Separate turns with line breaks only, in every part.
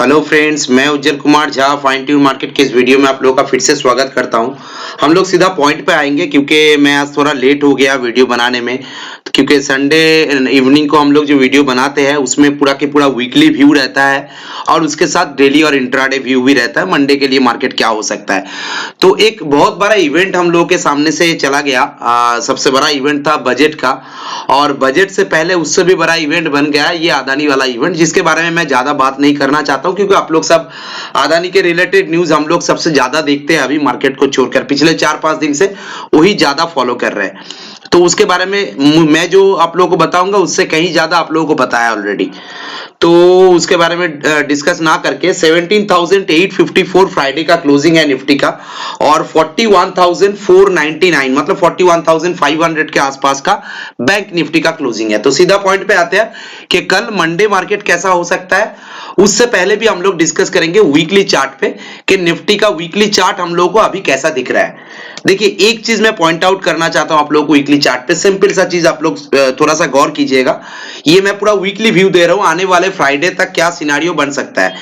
Hello friends, मैं Ujjwal Kumar Jha fine tune market के इस वीडियो में आप लोगों का फिर से स्वागत करता हूं। हम लोग सीधा पॉइंट पे आएंगे क्योंकि मैं आज थोड़ा लेट हो गया वीडियो बनाने में, क्योंकि संडे इवनिंग को हम लोग जो वीडियो बनाते हैं उसमें पूरा के पूरा वीकली व्यू रहता है और उसके साथ डेली और इंट्राडे व्यू भी रहता है मंडे के लिए मार्केट क्या हो सकता है। तो एक बहुत बड़ा इवेंट हम लोगों के सामने से चला गया। सबसे बड़ा इवेंट था बजट का, और बजट से पहले उससे भी बड़ा इवेंट बन गया ये अदानी वाला इवेंट, जिसके बारे में मैं ज्यादा बात नहीं करना चाहता हूं क्योंकि आप लोग सब अदानी के रिलेटेड न्यूज हम लोग सबसे ज्यादा देखते हैं। अभी मार्केट को छोड़कर पिछले 4-5 दिन से वही ज्यादा फॉलो कर रहे हैं, तो उसके बारे में मैं जो आप लोगों को बताऊंगा उससे कहीं ज्यादा आप लोगों को बताया ऑलरेडी। तो उसके बारे में डिस्कस ना करके 17,854 फ्राइडे का क्लोजिंग है निफ्टी का, और 41,499 मतलब 41,500 के आसपास का बैंक निफ्टी का क्लोजिंग है। तो सीधा पॉइंट पे आते हैं कि कल मंडे मार्केट कैसा हो सकता है। उससे पहले भी हम लोग डिस्कस करेंगे वीकली चार्ट पे कि निफ्टी का वीकली चार्ट हम लोगों को अभी कैसा दिख रहा है। देखिए, एक चीज मैं पॉइंट आउट करना चाहता हूं आप लोगों को वीकली चार्ट पे, सिंपल सा चीज आप लोग थोड़ा सा गौर कीजिएगा। ये मैं पूरा वीकली व्यू दे रहा हूं, आने वाले फ्राइडे तक क्या सिनेरियो बन सकता है।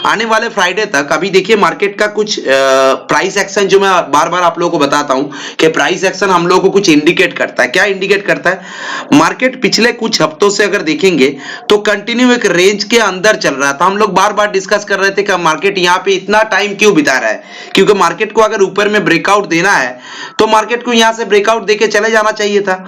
आने वाले फ्राइडे तक अभी देखिए मार्केट का कुछ प्राइस एक्शन, जो मैं बार बार आप लोगों को बताता हूं कि प्राइस एक्शन हम लोगों को कुछ इंडिकेट करता है। क्या इंडिकेट करता है? मार्केट पिछले कुछ हफ्तों से अगर देखेंगे तो कंटिन्यू एक रेंज के अंदर चल रहा था। हम लोग बार बार डिस्कस कर रहे थे कि मार्केट यहाँ पे इतना टाइम क्यों बिता रहा है, क्योंकि मार्केट को अगर ऊपर में ब्रेकआउट देना है तो मार्केट को यहां से ब्रेकआउट देके चले जाना चाहिए था।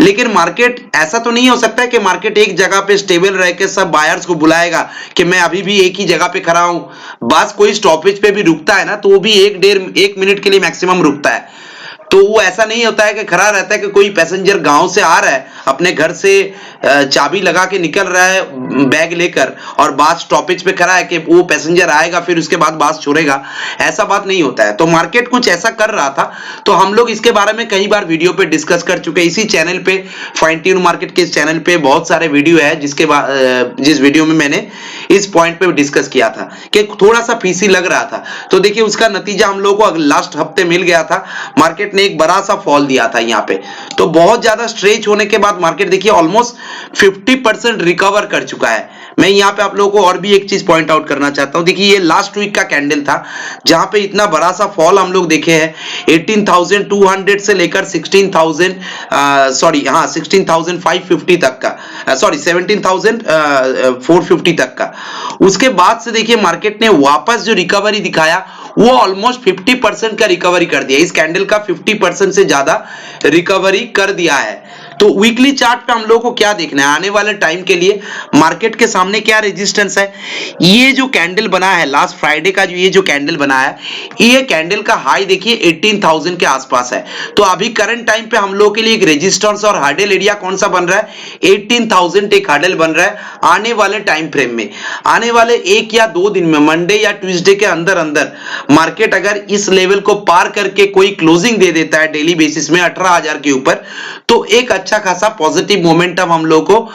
लेकिन मार्केट ऐसा तो नहीं हो सकता है कि मार्केट एक जगह पे स्टेबल रह के सब बायर्स को बुलाएगा कि मैं अभी भी एक ही जगह पे खड़ा हूं। बस कोई स्टॉपेज पे भी रुकता है ना, तो वो भी 1 मिनट के लिए मैक्सिमम रुकता है। तो वो ऐसा नहीं होता है कि खड़ा रहता है कि कोई पैसेंजर गांव से आ रहा है, अपने घर से चाबी लगा के निकल रहा है बैग लेकर, और बस स्टॉपेज पे खड़ा है कि वो पैसेंजर आएगा फिर उसके बाद बस छोड़ेगा। ऐसा बात नहीं होता है। तो मार्केट कुछ ऐसा कर रहा था, तो हम लोग इसके बारे में कई बार वीडियो पे डिस्कस कर चुके हैं। इसी चैनल पे, फाइन ट्यून मार्केट के इस चैनल पे बहुत सारे वीडियो है जिस वीडियो में मैंने इस पॉइंट पे डिस्कस किया था कि थोड़ा सा फीसी लग रहा था। तो देखिए उसका नतीजा हम लोग को लास्ट हफ्ते मिल गया था। मार्केट ने एक बड़ा सा फॉल दिया था यहाँ पे, तो बहुत ज्यादा स्ट्रेच होने के बाद मार्केट देखिए ऑलमोस्ट 50% रिकवर कर चुका है। मैं यहाँ पे आप लोगों को और भी एक चीज पॉइंट आउट करना चाहता हूँ। देखिए ये लास्ट वीक का कैंडल था जहां पे इतना बड़ा सा फॉल हम लोग देखे हैं 18,200 से लेकर 16,550 तक का, 17,450 तक का। उसके बाद से देखिए मार्केट ने वापस जो रिकवरी दिखाया वो ऑलमोस्ट 50% का रिकवरी कर दिया। इस कैंडल का 50% से ज्यादा रिकवरी कर दिया है। तो वीकली चार्ट पे हम लोगों को क्या देखना है आने वाले टाइम के लिए, मार्केट के सामने क्या रेजिस्टेंस है। ये जो कैंडल बना है लास्ट फ्राइडे का, जो ये जो कैंडल बना है, ये कैंडल का हाई देखिए 18,000 के आसपास है। तो अभी करंट टाइम पे हम लोगों के लिए एक रेजिस्टेंस और हार्डल एरिया कौन सा बन रहा है? 18,000 एक हार्डल बन रहा है आने वाले टाइम फ्रेम में। आने वाले 1 या 2 दिन में, मंडे या ट्यूसडे के अंदर अंदर मार्केट अगर इस लेवल को पार करके कोई क्लोजिंग दे देता है डेली बेसिस में 18,000 के ऊपर, तो एक अच्छा खासा पॉजिटिव मोमेंटम हम लोग को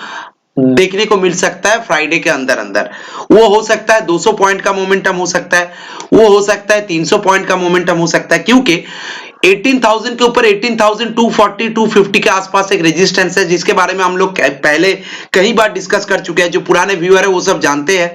देखने को मिल सकता है फ्राइडे के अंदर अंदर। वो हो सकता है 200 पॉइंट का मोमेंटम हो सकता है, वो हो सकता है 300 पॉइंट का मोमेंटम हो सकता है, क्योंकि 18,000 के ऊपर 18,240 250 के आसपास एक रेजिस्टेंस है जिसके बारे में हम लोग पहले कई बार डिस्कस कर चुके हैं। जो पुराने व्यूअर है वो सब जानते हैं।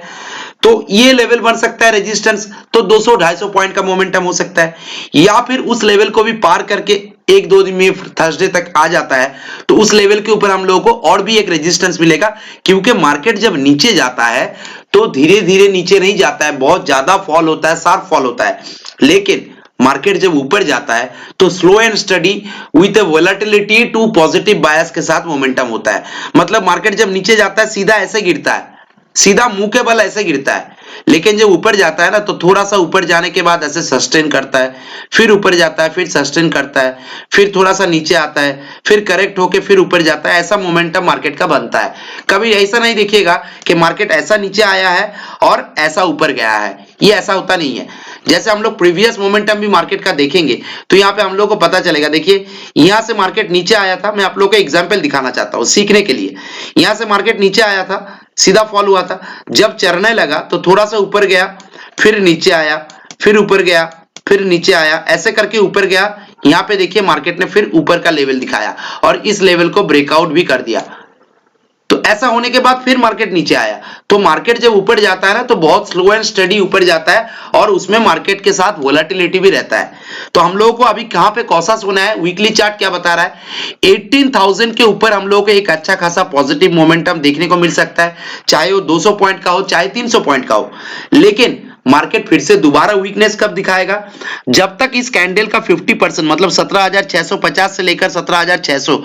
तो ये लेवल बन सकता है रेजिस्टेंस, तो 200-250 पॉइंट का मोमेंटम हो सकता है, या फिर उस लेवल को भी पार करके 1-2 दिन में थर्सडे तक आ जाता है तो उस लेवल के ऊपर हम लोगों को और भी एक रेजिस्टेंस मिलेगा। क्योंकि मार्केट जब नीचे जाता है तो धीरे धीरे नीचे नहीं जाता है, बहुत ज्यादा फॉल होता है, शार्प फॉल होता है। लेकिन मार्केट जब ऊपर जाता है तो slow and steady with volatility to positive bias के साथ मोमेंटम होता है। मतलब मार्केट जब नीचे जाता है सीधा ऐसे गिरता है, सीधा मुंह के बल ऐसे गिरता है, लेकिन जब ऊपर जाता है ना तो थोड़ा सा ऊपर जाने के बाद ऐसे सस्टेन करता है, फिर ऊपर जाता है, फिर सस्टेन करता है, फिर थोड़ा सा नीचे आता है, फिर करेक्ट होके फिर ऊपर जाता है। ऐसा मोमेंटम मार्केट का बनता है। कभी ऐसा नहीं देखिएगा कि मार्केट ऐसा नीचे आया है और ऐसा ऊपर गया है, ये ऐसा होता नहीं है। जैसे हम लोग प्रीवियस मोमेंटम भी मार्केट का देखेंगे तो यहाँ पे हम लोग को पता चलेगा। देखिए यहाँ से मार्केट नीचे आया था, मैं आप लोग को एग्जांपल दिखाना चाहता हूँ सीखने के लिए। यहाँ से मार्केट नीचे आया था, सीधा फॉल हुआ था, जब चढ़ने लगा तो थोड़ा सा ऊपर गया, फिर नीचे आया, फिर ऊपर गया, फिर नीचे आया, ऐसे करके ऊपर गया। यहाँ पे देखिए मार्केट ने फिर ऊपर का लेवल दिखाया और इस लेवल को ब्रेकआउट भी कर दिया। तो ऐसा होने के बाद फिर मार्केट नीचे आया। तो मार्केट जब ऊपर जाता है ना तो बहुत स्लो एंड स्टडी ऊपर जाता है और उसमें मार्केट के साथ वोलेटिलिटी भी रहता है। तो हम लोगों को अभी कहां पे कॉशस होना है, वीकली चार्ट क्या बता रहा है, 18,000 के ऊपर हम लोगों को एक अच्छा खासा पॉजिटिव मोमेंटम देखने को मिल सकता है, चाहे वो 200 पॉइंट का हो चाहे 300 पॉइंट का हो। लेकिन मार्केट फिर से दोबारा वीकनेस कब दिखाएगा, जब तक इस कैंडल का 50% मतलब 17,650 से लेकर 17,600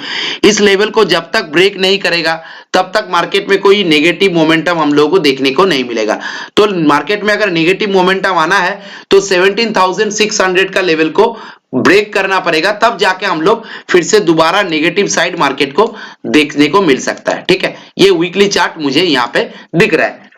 इस लेवल को जब तक ब्रेक नहीं करेगा तब तक मार्केट में कोई नेगेटिव मोमेंटम हम लोगों को देखने को नहीं मिलेगा। तो मार्केट में अगर नेगेटिव मोमेंटम आना है तो 17,600 का लेवल को ब्रेक करना पड़ेगा, तब जाके हम लोग फिर से दोबारा नेगेटिव साइड मार्केट को देखने को मिल सकता है। ठीक है, ये वीकली चार्ट मुझे यहाँ पे दिख रहा है।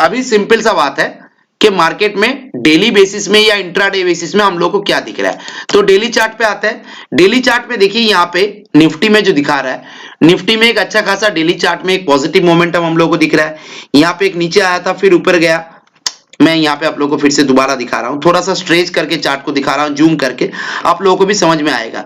अभी सिंपल सा बात है कि मार्केट में डेली बेसिस में या इंट्राडे बेसिस में हम लोग को क्या दिख रहा है। तो डेली चार्ट पे आते हैं। डेली चार्ट में देखिए यहाँ पे निफ्टी में जो दिखा रहा है, निफ्टी में एक अच्छा खासा डेली चार्ट में एक पॉजिटिव मोमेंटम हम लोग को दिख रहा है। यहाँ पे एक नीचे आया था फिर ऊपर गया। मैं यहाँ पे आप लोगों को फिर से दोबारा दिखा रहा हूँ, थोड़ा सा स्ट्रेच करके चार्ट को दिखा रहा हूँ, जूम करके आप लोगों को भी समझ में आएगा।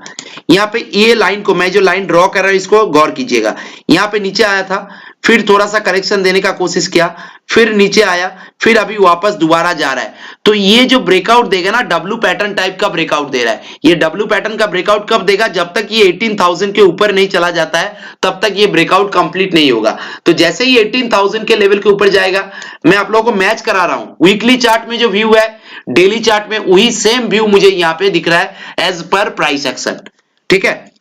यहाँ पे ये लाइन को मैं जो लाइन ड्रॉ कर रहा हूँ इसको गौर कीजिएगा। यहाँ पे नीचे आया था, फिर थोड़ा सा करेक्शन देने का कोशिश किया, फिर नीचे आया, फिर अभी वापस दोबारा जा रहा है। तो ये जो ब्रेकआउट देगा ना, डब्ल्यू पैटर्न टाइप का ब्रेकआउट दे रहा है। ये डब्ल्यू पैटर्न का ब्रेकआउट कब देगा, जब तक ये 18,000 के ऊपर नहीं चला जाता है तब तक ये ब्रेकआउट कंप्लीट नहीं होगा। तो जैसे ही 18,000 के लेवल के ऊपर जाएगा, मैं आप लोगों को मैच करा रहा हूं, वीकली चार्ट में जो व्यू है डेली चार्ट में वही सेम व्यू मुझे यहाँ पे दिख रहा है एज पर प्राइस एक्शन। ठीक है,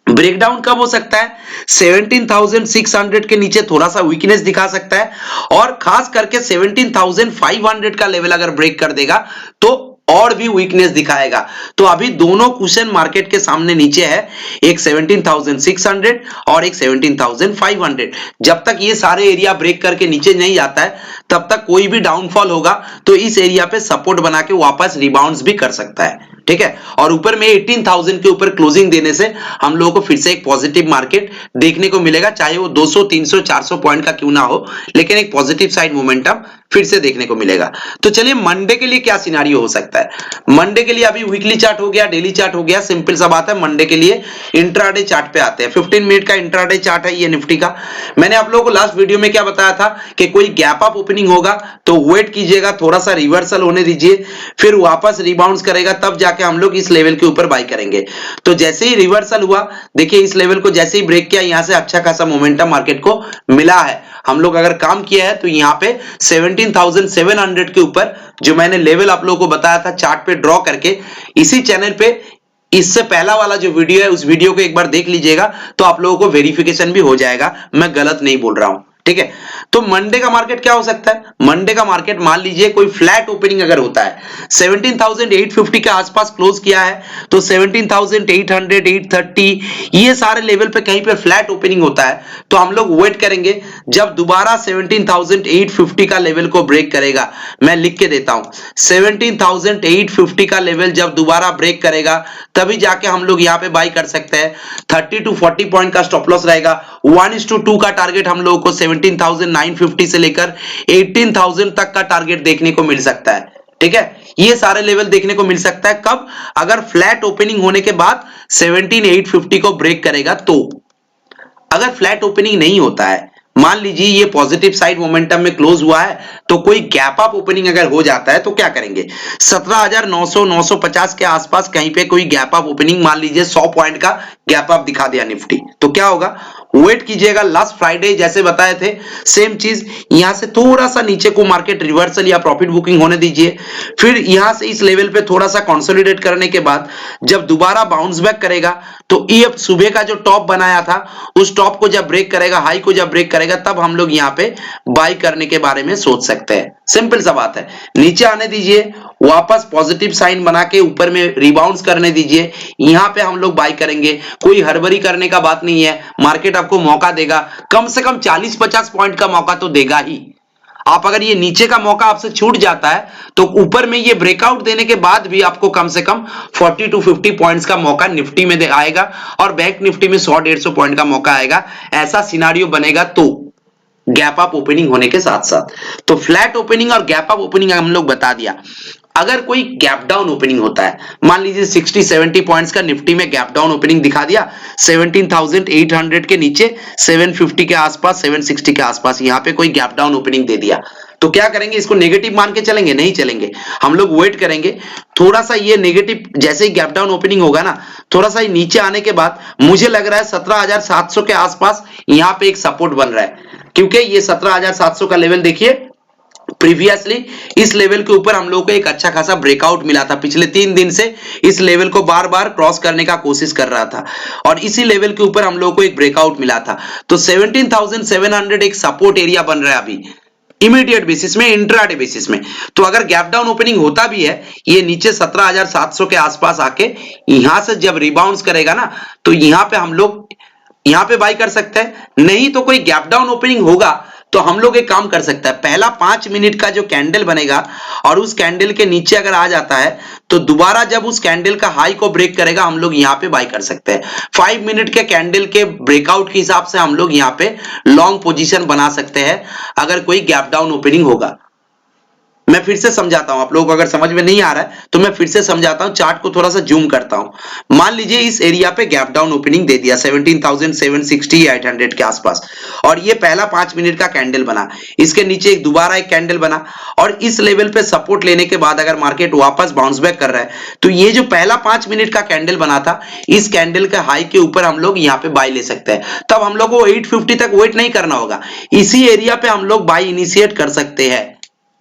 ब्रेकडाउन कब हो सकता है, 17,600 के नीचे थोड़ा सा वीकनेस दिखा सकता है और खास करके 17,500 का लेवल अगर ब्रेक कर देगा तो और भी वीकनेस दिखाएगा। तो अभी दोनों क्वेश्चन मार्केट के सामने नीचे है, एक 17,600 और एक 17,500। जब तक ये सारे एरिया ब्रेक करके नीचे नहीं जाता है तब तक कोई भी डाउनफॉल होगा तो इस एरिया पे सपोर्ट बना के वापस रिबाउंड्स भी कर सकता है। ठीक है, और ऊपर में 18,000 के ऊपर क्लोजिंग देने से हम लोगों को फिर से एक पॉजिटिव मार्केट देखने को मिलेगा, चाहे वो 200 300 400 पॉइंट का क्यों ना हो, लेकिन एक पॉजिटिव साइड मोमेंटम फिर से देखने को मिलेगा। तो चलिए मंडे के लिए क्या सिनारियो हो सकता है। मंडे के लिए अभी वीकली चार्ट हो गया, डेली चार्ट हो गया, सिंपल सा बात है। मंडे के लिए इंट्राडे चार्ट पे आते हैं। 15 मिनट का इंट्राडे चार्ट है ये निफ्टी का। मैंने आप लोगों को लास्ट वीडियो में क्या बताया था कि कोई गैप अप ओपनिंग होगा तो वेट कीजिएगा, थोड़ा सा रिवर्सल होने दीजिए, फिर वापस रिबाउंड्स करेगा, तब जाके हम लोग इस लेवल के ऊपर बाय करेंगे। तो जैसे ही रिवर्सल हुआ, देखिए इस लेवल को जैसे ही ब्रेक किया, यहां से अच्छा खासा मोमेंटम मार्केट को मिला है। हम लोग अगर काम किया है तो यहाँ पे 17,700 के ऊपर जो मैंने लेवल आप लोगों को बताया था चार्ट पे ड्रॉ करके, इसी चैनल पे इससे पहला वाला जो वीडियो है उस वीडियो को एक बार देख लीजिएगा तो आप लोगों को वेरिफिकेशन भी हो जाएगा, मैं गलत नहीं बोल रहा हूं। ठीक है, तो मंडे का मार्केट क्या हो सकता है। मंडे का मार्केट मान लीजिए कोई फ्लैट ओपनिंग अगर होता है, 17,850 के आसपास क्लोज किया है तो 17,800 830 ये सारे लेवल पे कहीं पे फ्लैट ओपनिंग होता है तो हम लोग वेट करेंगे जब दोबारा 17,850 का लेवल को ब्रेक करेगा। मैं लिख के देता हूं, 17,850 का लेवल जब दोबारा ब्रेक करेगा तभी जाके हम लोग यहाँ पे बाई कर सकते हैं। 30 to 40 पॉइंट का स्टॉप लॉस रहेगा। 1:2 का टारगेट हम लोगों को 17,950 से लेकर 18,000 तक का टारगेट देखने को मिल सकता है। ठीक है, ये सारे लेवल देखने को मिल सकता है कब, अगर फ्लैट ओपनिंग होने के बाद 17,850 को ब्रेक करेगा। तो अगर फ्लैट ओपनिंग नहीं होता है, मान लीजिए ये पॉजिटिव साइड मोमेंटम में क्लोज हुआ है तो कोई गैप अप ओपनिंग अगर हो जाता है तो क्या करेंगे, 17,900 950 के आसपास कहीं पे कोई गैप अप ओपनिंग, मान लीजिए 100 पॉइंट का गैप अप दिखा दिया निफ्टी, तो क्या होगा, वेट कीजिएगा। लास्ट फ्राइडे जैसे बताए थे सेम चीज, यहां से थोड़ा सा नीचे को मार्केट रिवर्सल या प्रॉफिट बुकिंग होने दीजिए, फिर यहां से इस लेवल पे थोड़ा सा कंसोलिडेट करने के बाद जब दोबारा बाउंस बैक करेगा तो ये सुबह का जो टॉप बनाया था उस टॉप को जब ब्रेक करेगा, हाई को जब ब्रेक करेगा, तब हम लोग यहाँ पे बाई करने के बारे में सोच सकते हैं। सिंपल सा बात है, नीचे आने दीजिए, वापस पॉजिटिव साइन बना के ऊपर में रिबाउंड्स करने दीजिए, यहां पे हम लोग बाई करेंगे। कोई हड़बड़ी करने का बात नहीं है, मार्केट आपको मौका देगा, कम से कम 40-50 पॉइंट का मौका तो देगा ही। आप अगर ये नीचे का मौका आपसे छूट जाता है तो ऊपर में ये ब्रेकआउट देने के बाद भी आपको कम से कम 40 to 50 पॉइंट्स का मौका निफ्टी में आएगा और बैंक निफ्टी में 100-150 पॉइंट का मौका आएगा। ऐसा सिनारियो बनेगा तो गैप अप ओपनिंग होने के साथ साथ। तो फ्लैट ओपनिंग और गैप अप ओपनिंग हम लोग बता दिया। अगर कोई गैप डाउन ओपनिंग होता है, मान लीजिए 60-70 पॉइंट्स का निफ्टी में गैप डाउन ओपनिंग दिखा दिया 17,800 के नीचे, 750 के आसपास, 760 के आसपास, यहां पे कोई गैप डाउन ओपनिंग दे दिया, तो क्या करेंगे, इसको नेगेटिव मान के चलेंगे? नहीं चलेंगे, हम लोग वेट करेंगे थोड़ा सा। ये नेगेटिव जैसे ही गैप डाउन ओपनिंग होगा ना, थोड़ा सा नीचे आने के बाद मुझे लग रहा है 17,700 के आसपास यहां पे एक सपोर्ट बन रहा है, क्योंकि ये 17,700 का लेवल देखिए, प्रीवियसली इस लेवल के ऊपर हम लोग को एक अच्छा खासा ब्रेकआउट मिला था। पिछले 3 दिन से इस लेवल को बार बार क्रॉस करने का कोशिश कर रहा था और इसी लेवल के ऊपर हम लोग को एक ब्रेकआउट मिला था। तो 17,700 एक सपोर्ट एरिया बन रहा है अभी इमीडिएट बेसिस में, इंट्राडे बेसिस में। तो अगर गैप डाउन ओपनिंग होता भी है, ये नीचे 17,700 के आसपास आके यहां से जब रिबाउंड करेगा ना, तो यहां पे हम लोग यहां पे बाई कर सकते हैं। नहीं तो कोई गैप डाउन ओपनिंग होगा तो हम लोग एक काम कर सकते हैं, पहला 5 मिनट का जो कैंडल बनेगा और उस कैंडल के नीचे अगर आ जाता है तो दोबारा जब उस कैंडल का हाई को ब्रेक करेगा हम लोग यहां पे बाई कर सकते हैं। 5 मिनट के कैंडल के ब्रेकआउट के हिसाब से हम लोग यहां पे लॉन्ग पोजीशन बना सकते हैं अगर कोई गैप डाउन ओपनिंग होगा। मैं फिर से समझाता हूं, आप लोगों को अगर समझ में नहीं आ रहा है तो मैं फिर से समझाता हूं, चार्ट को थोड़ा सा जूम करता हूं। मान लीजिए इस एरिया पे गैप डाउन ओपनिंग दे दिया 17,760 या 800 के आसपास, और ये पहला 5 मिनट का कैंडल बना, इसके नीचे एक दोबारा एक कैंडल बना और इस लेवल पे सपोर्ट लेने के बाद अगर मार्केट वापस बाउंस बैक कर रहा है तो ये जो पहला 5 मिनट का कैंडल बना था, इस कैंडल के हाई के ऊपर हम लोग यहाँ पे बाई ले सकते हैं। तब हम लोग को 850 तक वेट नहीं करना होगा, इसी एरिया पे हम लोग बाई इनिशिएट कर सकते हैं।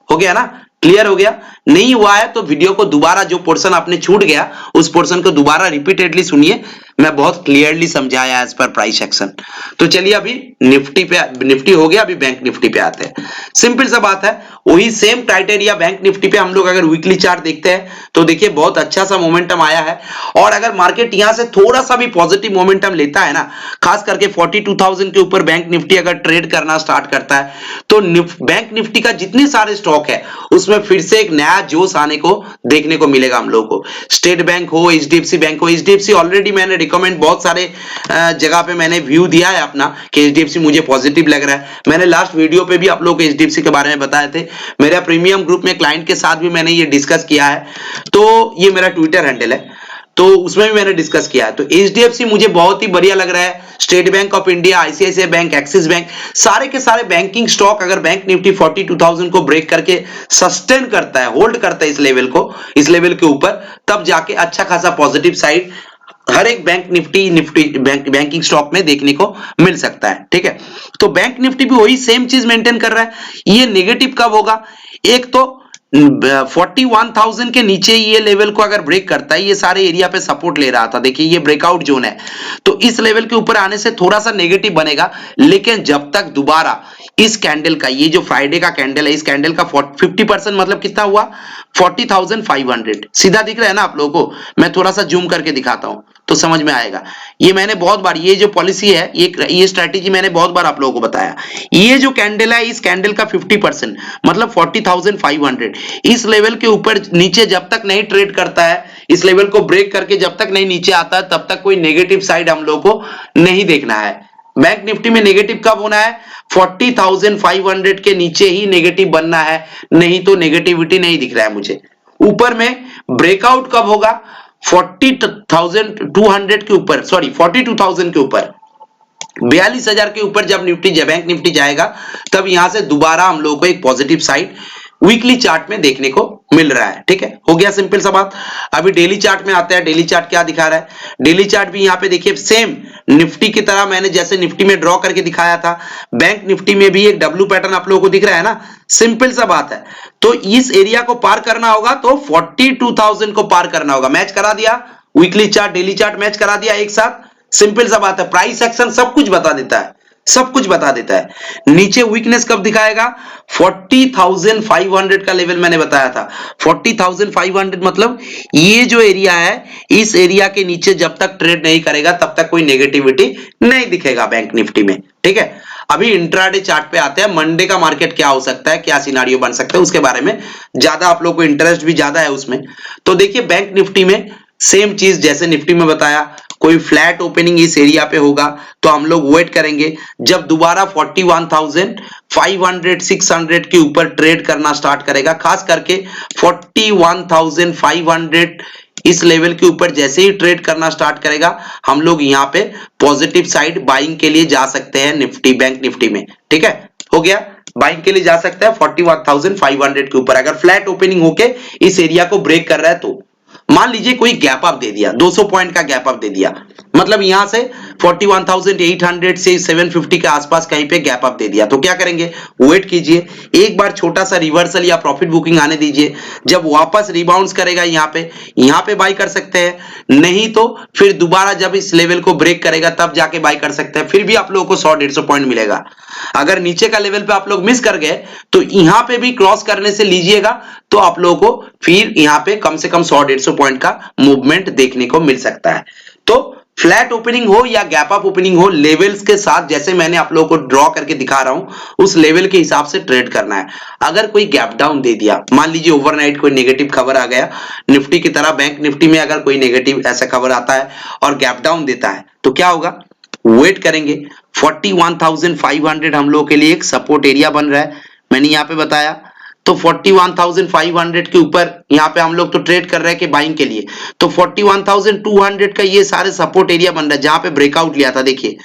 हो गया ना, क्लियर हो गया? नहीं हुआ है तो वीडियो को दोबारा, जो पोर्शन आपने छूट गया उस पोर्शन को दोबारा रिपीटेडली सुनिए, मैं बहुत क्लियरली समझाया एज पर प्राइस एक्शन। तो चलिए अभी निफ्टी पे, निफ्टी हो गया, अभी बैंक निफ्टी पे आते हैं। सिंपल सा बात है, वही सेम क्राइटेरिया बैंक निफ्टी पे हम लोग अगर वीकली चार्ट देखते हैं तो देखिए बहुत अच्छा सा मोमेंटम आया है, और अगर मार्केट यहां से थोड़ा सा भी पॉजिटिव मोमेंटम लेता है ना, खास करके 42,000 के ऊपर बैंक निफ्टी अगर ट्रेड करना स्टार्ट करता है तो बैंक निफ्टी का जितने सारे स्टॉक है उसमें फिर से एक नया जोश आने को देखने को मिलेगा हम लोग को। स्टेट बैंक हो, एचडीएफसी बैंक हो, एचडीएफसी ऑलरेडी मैंने रिकमेंड बहुत सारे जगह पे मैंने व्यू दिया है अपना कि एचडीएफसी मुझे पॉजिटिव लग रहा है। मैंने लास्ट वीडियो पे भी आप लोगों को एचडीएफसी के बारे में बताए थे, मेरा प्रीमियम ग्रुप में क्लाइंट के साथ भी मैंने ये डिस्कस किया है, तो ये मेरा ट्विटर हैंडल है तो उसमें भी मैंने डिस्कस किया है। तो एचडीएफसी मुझे बहुत ही बढ़िया लग रहा है, state bank of India, ICICI bank, axis bank, सारे के सारे बैंकिंग स्टॉक अगर बैंक निफ्टी 42,000 को ब्रेक करके सस्टेन करता है, होल्ड करता है इस लेवल को, इस लेवल के ऊपर, तब जाके अच्छा खासा पॉजिटिव साइड हर एक बैंक निफ्टी बैंकिंग स्टॉक में देखने को मिल सकता है। ठीक है, तो बैंक निफ्टी भी वही सेम चीज मेंटेन कर रहा है। ये नेगेटिव कब होगा? एक तो 41,000 के नीचे ये लेवल को अगर ब्रेक करता है, ये सारे एरिया पे सपोर्ट ले रहा था, देखिए ये ब्रेकआउट जोन है, तो इस लेवल के ऊपर आने से थोड़ा सा नेगेटिव बनेगा। लेकिन जब तक दोबारा इस कैंडल का, ये जो फ्राइडे का कैंडल है, इस कैंडल का 50% मतलब कितना हुआ? 40,500। सीधा दिख रहा है ना आप लोगों को? मैं थोड़ा सा जूम करके दिखाता हूं तो समझ में आएगा। ये मैंने बहुत बार, ये जो पॉलिसी है, ये स्ट्रैटेजी मैंने बहुत बार आप लोगों को बताया। ये जो कैंडल है, इस कैंडल का 50% मतलब 40,500, इस लेवल के ऊपर नीचे जब तक नहीं ट्रेड करता है, इस लेवल को ब्रेक करके जब तक नहीं नीचे आता है, तब तक कोई नेगेटिव साइड हम लोग को नहीं देखना है। बैंक निफ्टी में नेगेटिव कब होना है? 40,500 के नीचे ही नेगेटिव बनना है, नहीं तो नेगेटिविटी नहीं दिख रहा है मुझे। ऊपर में ब्रेकआउट कब होगा? 40,200 के ऊपर, सॉरी 42,000 के ऊपर, 42,000 के ऊपर जब बैंक निफ्टी जाएगा, तब यहां से दोबारा हम लोगों को एक पॉजिटिव साइड वीकली चार्ट में देखने को मिल रहा है। ठीक है, हो गया सिंपल सा बात। अभी डेली चार्ट में आते हैं। डेली चार्ट क्या दिखा रहा है? डेली चार्ट भी यहाँ पे देखिए सेम निफ्टी की तरह मैंने जैसे निफ्टी में ड्रॉ करके दिखाया था, बैंक निफ्टी में भी एक डब्ल्यू पैटर्न आप लोगों को दिख रहा है ना, सिंपल सा बात है। तो इस एरिया को पार करना होगा तो 42,000 को पार करना होगा। मैच करा दिया, weekly chart daily chart match करा दिया एक साथ, सिंपल सा बात है। प्राइस एक्शन सब कुछ बता देता है, सब कुछ बता देता है। नीचे वीकनेस कब दिखाएगा? 40,500 का लेवल मैंने बताया था। 40,500 मतलब ये जो एरिया है, इस एरिया के नीचे जब तक ट्रेड नहीं करेगा तब तक कोई नेगेटिविटी नहीं दिखेगा बैंक निफ्टी में। ठीक है, अभी इंट्राडे चार्ट पे आते हैं। मंडे का मार्केट क्या हो सकता है, क्या सिनारियो बन सकता है, उसके बारे में ज्यादा आप लोग को इंटरेस्ट भी ज्यादा है उसमें। तो देखिए बैंक निफ्टी में सेम चीज जैसे निफ्टी में बताया, कोई फ्लैट ओपनिंग इस एरिया पे होगा तो हम लोग वेट करेंगे। जब दोबारा 41,500 600 के ऊपर ट्रेड करना स्टार्ट करेगा, खास करके 41,500 इस लेवल के ऊपर जैसे ही ट्रेड करना स्टार्ट करेगा, हम लोग यहाँ पे पॉजिटिव साइड बाइंग के लिए जा सकते हैं निफ्टी, बैंक निफ्टी में। ठीक है, हो गया, बाइंग के लिए जा सकते हैं 41,500 के ऊपर। अगर फ्लैट ओपनिंग होके इस एरिया को ब्रेक कर रहा है तो मान लीजिए कोई गैप अप दे दिया, 200 पॉइंट का गैप अप दे दिया, मतलब यहां से 41,800 से 750 के आसपास कहीं पे गैप अप दे दिया, तो क्या करेंगे, वेट कीजिए, एक बार छोटा सा रिवर्सल या प्रॉफिट बुकिंग आने दीजिए। जब वापस रिबाउंड करेगा यहाँ पे बाई कर सकते हैं, नहीं तो फिर दोबारा जब इस लेवल को ब्रेक करेगा तब जाके बाई कर सकते हैं। फिर भी आप लोगों को 100-150 पॉइंट मिलेगा। अगर नीचे का लेवल पे आप लोग मिस कर गए तो यहाँ पे भी क्रॉस करने से लीजिएगा तो आप लोगों को फिर यहाँ पे कम से कम 100-150 पॉइंट का मूवमेंट देखने को मिल सकता है। तो फ्लैट ओपनिंग हो या गैप अप ओपनिंग हो, लेवल्स के साथ जैसे मैंने आप लोगों को ड्रॉ करके दिखा रहा हूं उस लेवल के हिसाब से ट्रेड करना है। अगर कोई गैप डाउन दे दिया, मान लीजिए ओवरनाइट कोई नेगेटिव खबर आ गया निफ्टी की तरह, बैंक निफ्टी में अगर कोई नेगेटिव ऐसा खबर आता है और गैप डाउन देता है तो क्या होगा, वेट करेंगे। 41,500 हम लोगों के लिए एक सपोर्ट एरिया बन रहा है, मैंने यहाँ पे बताया। तो 41,500 के ऊपर यहाँ पे हम लोग तो ट्रेड कर रहे हैं कि बाइंग के लिए, तो 41,200 का ये सारे सपोर्ट एरिया बन रहा है जहां पे ब्रेकआउट लिया था। देखिए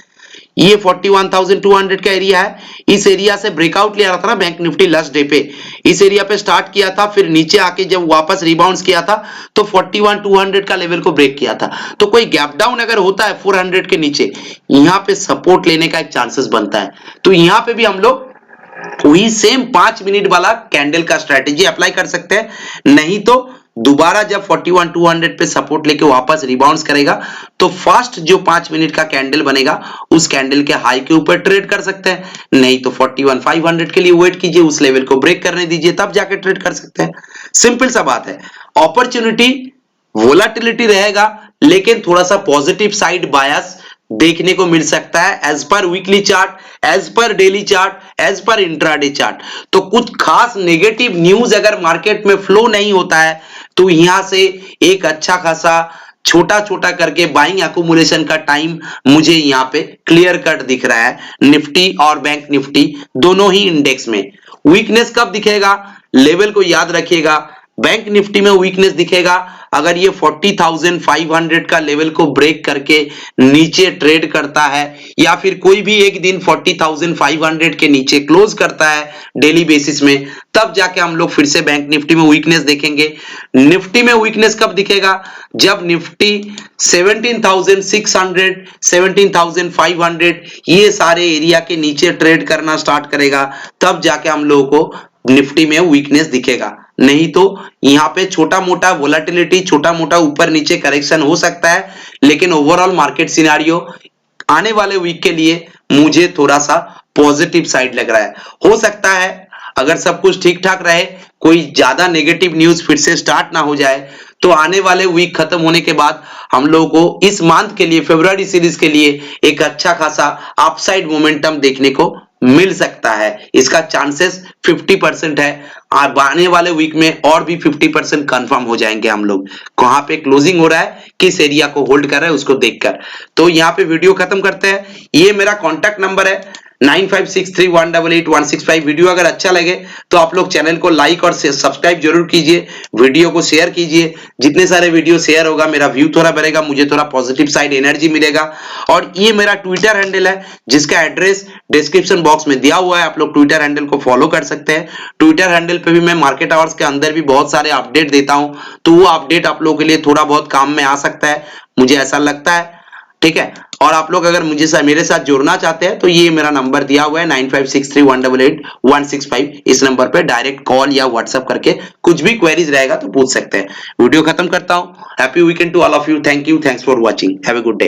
ये 41,200 का एरिया है, इस एरिया से ब्रेकआउट लिया था ना बैंक निफ्टी लास्ट डे पे, इस एरिया पे स्टार्ट किया था, फिर नीचे आके जब वापस रिबाउंड किया था तो 41,200 का लेवल को ब्रेक किया था। तो कोई गैप डाउन अगर होता है 400 के नीचे, यहाँ पे सपोर्ट लेने का एक चांसेस बनता है। तो यहाँ पे भी हम लोग वही सेम 5 मिनट वाला कैंडल का स्ट्रेटेजी अप्लाई कर सकते हैं, नहीं तो दोबारा जब 41,200 पे सपोर्ट लेके वापस रिबाउंड करेगा तो फर्स्ट जो 5 मिनट का कैंडल बनेगा उस कैंडल के हाई के ऊपर ट्रेड कर सकते हैं, नहीं तो 41,500 के लिए वेट कीजिए, उस लेवल को ब्रेक करने दीजिए, तब जाके ट्रेड कर सकते हैं। सिंपल सा बात है। अपॉर्चुनिटी वोलाटिलिटी रहेगा लेकिन थोड़ा सा पॉजिटिव साइड बायस देखने को मिल सकता है as per weekly chart, as per daily chart, as per intraday chart. तो कुछ खास नेगेटिव न्यूज अगर मार्केट में फ्लो नहीं होता है तो यहां से एक अच्छा खासा छोटा छोटा करके बाइंग एक्यूमुलेशन का टाइम मुझे यहाँ पे क्लियर कट दिख रहा है निफ्टी और बैंक निफ्टी दोनों ही इंडेक्स में। वीकनेस कब दिखेगा, लेवल को याद रखिएगा, बैंक निफ्टी में वीकनेस दिखेगा अगर ये 40,500 का लेवल को ब्रेक करके नीचे ट्रेड करता है या फिर कोई भी एक दिन 40,500 के नीचे क्लोज करता है डेली बेसिस में, तब जाके हम लोग फिर से बैंक निफ्टी में वीकनेस देखेंगे। निफ्टी में वीकनेस कब दिखेगा, जब निफ्टी 17,600 17,500 ये सारे एरिया के नीचे ट्रेड करना स्टार्ट करेगा, तब जाके हम लोगों को निफ्टी में वीकनेस दिखेगा। नहीं तो यहाँ पे छोटा मोटा वोलेटिलिटी, छोटा मोटा ऊपर नीचे करेक्शन हो सकता है, लेकिन ओवरऑल मार्केट सिनेरियो आने वाले वीक के लिए मुझे थोड़ा सा पॉजिटिव साइड लग रहा है। हो सकता है अगर सब कुछ ठीक ठाक रहे, कोई ज्यादा नेगेटिव न्यूज फिर से स्टार्ट ना हो जाए, तो आने वाले वीक खत्म होने के बाद हम लोगों को इस मंथ के लिए, फरवरी सीरीज के लिए एक अच्छा खासा अपसाइड मोमेंटम देखने को मिल सकता है। इसका चांसेस 50% है। आने वाले वीक में और भी 50% कंफर्म हो जाएंगे हम लोग, कहां पे क्लोजिंग हो रहा है, किस एरिया को होल्ड कर रहा है उसको देखकर। तो यहाँ पे वीडियो खत्म करते हैं। ये मेरा कॉन्टैक्ट नंबर है 9563188165। वीडियो अगर अच्छा लगे तो आप लोग चैनल को लाइक और सब्सक्राइब जरूर कीजिए, वीडियो को शेयर कीजिए। जितने सारे वीडियो शेयर होगा मेरा व्यू थोड़ा बढ़ेगा, मुझे थोड़ा पॉजिटिव साइड एनर्जी मिलेगा। और ये मेरा ट्विटर हैंडल है जिसका एड्रेस डिस्क्रिप्शन बॉक्स में दिया हुआ है, आप लोग ट्विटर हैंडल को फॉलो कर सकते हैं। ट्विटर हैंडल पे भी मैं मार्केट आवर्स के अंदर भी बहुत सारे अपडेट देता हूं, तो वो अपडेट आप लोगों के लिए थोड़ा बहुत काम में आ सकता है, मुझे ऐसा लगता है। ठीक है, और आप लोग अगर मुझे मेरे साथ जुड़ना चाहते हैं तो ये मेरा नंबर दिया हुआ है 9563188165। इस नंबर पे डायरेक्ट कॉल या व्हाट्सएप करके कुछ भी क्वेरीज रहेगा तो पूछ सकते हैं। वीडियो खत्म करता हूं। Happy weekend to all of you. Thank you, thanks for watching, have a good day.